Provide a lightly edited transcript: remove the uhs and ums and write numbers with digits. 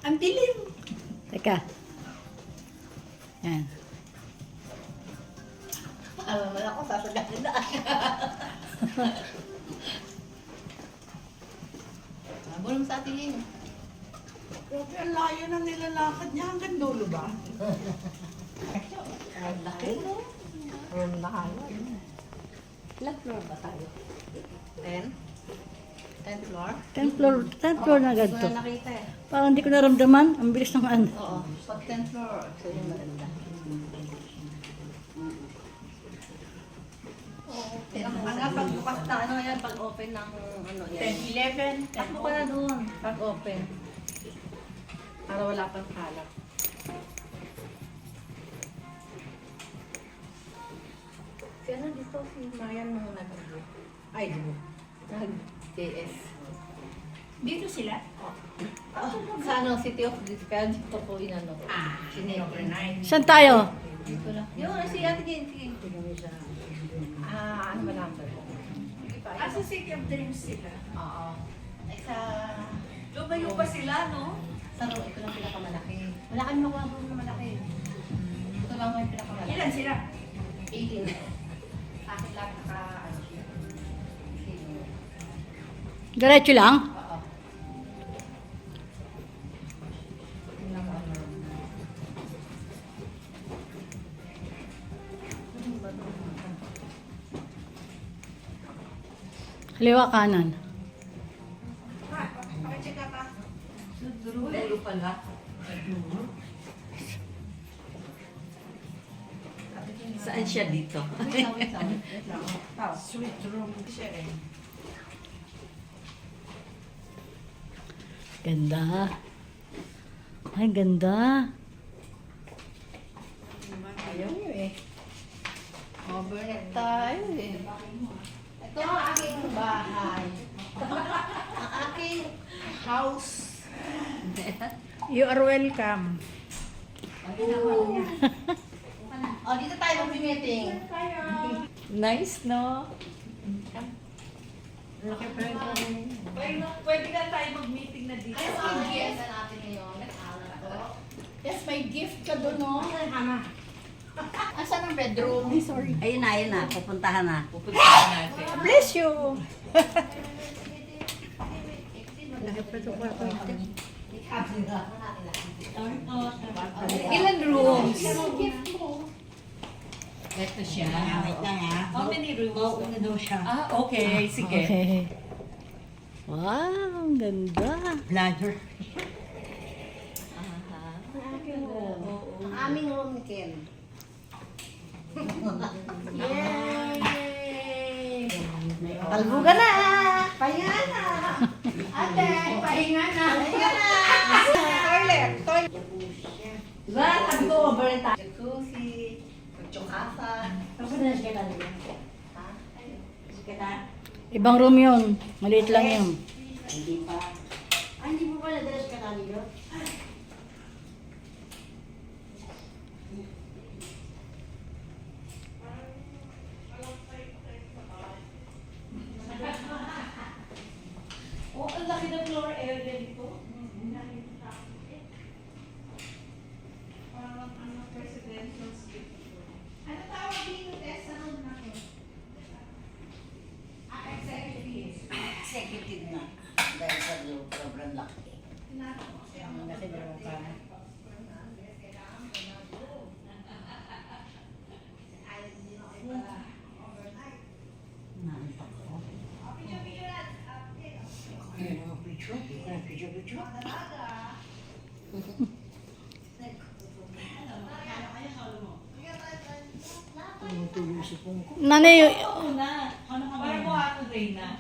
Ang dilim. Teka. Yan. Alam mo ako, sasagahin na. Bulong sa atin yun. Grabe, ang layo na nilalakad niya. Hanggang dulo ba? Ang laki, no? Ang laki. Ilang floor ba tayo? 10? 10th floor? 10th floor na agad Hindi to. ko na nakita eh. Parang hindi ko naramdaman. Ang bilis ng ano. Oo. Pag 10th floor, actually maganda. Ang nga pagbukas na ano yan, pag-open ng ano yan. 10, 11. Takbo ka na doon, pag-open. Para wala pang kalat. Si ano dito, si Marian nung nag-do. Ay, do. Nag-JS. Dito sila? Sa ano, City of This, kaya dito ko inano ko. Overnight. Saan tayo? Dito lang. Yung, si Ate Jane, sige. Ano ba number? Sa City of Dreams sila. Oo. Ay, sa... Lumayo pa sila, no? Sa room, ito lang pinakamalaki. Wala kami makuha room na malaki. Ito lang yung pinakamalaki. Ilan sila? 18. Akin lang naka, ano siya. Diretso lang? Oo. Yun lang ano. Kaliwa kanan. Pakicheck ka pa. Dulo pala. Saan siya dito? Sweet room siya eh. Ganda. Ay, ganda. Ayaw nyo eh. Overnight tayo eh. Ito ang aking bahay. Ang aking house. You are welcome. Oh, dito tayo mag-meeting. Nice, no? Pwede na tayo mag-meeting na dito. Yes, natin ngayon. Yes, may gift ka doon, no? Asan ang bedroom? Sorry. Ayun na. Pupuntahan na. Bless you. Ilan rooms? Ito siya. How many rooms? Una daw siya. Ah, okay. Sige. Okay. Wow, ang ganda. Bladder. Ang aming room ni Ken. Yay! Talbugan na! Pahinga na! Ate, pahinga na! Pahinga na! Toilet! Toilet! Diba? Sabi ko, over tayo. Jacuzzi, tsukasa. Tapos na siya ka nila. Ha? Siya ka. Ibang room yun. Maliit lang yun. Hindi pa. Ay, hindi mo pa nadalas ka kanilo? Oh, ang laki ng floor area dito. Parang ano, presidential suite. Ano tawag dito, Tess? Ano na ko? Executive. Executive na. Dahil sa sobrang laki. Kasi meron ka. Naantak ko. Picture. Nanay, Parang mo ako, Reyna.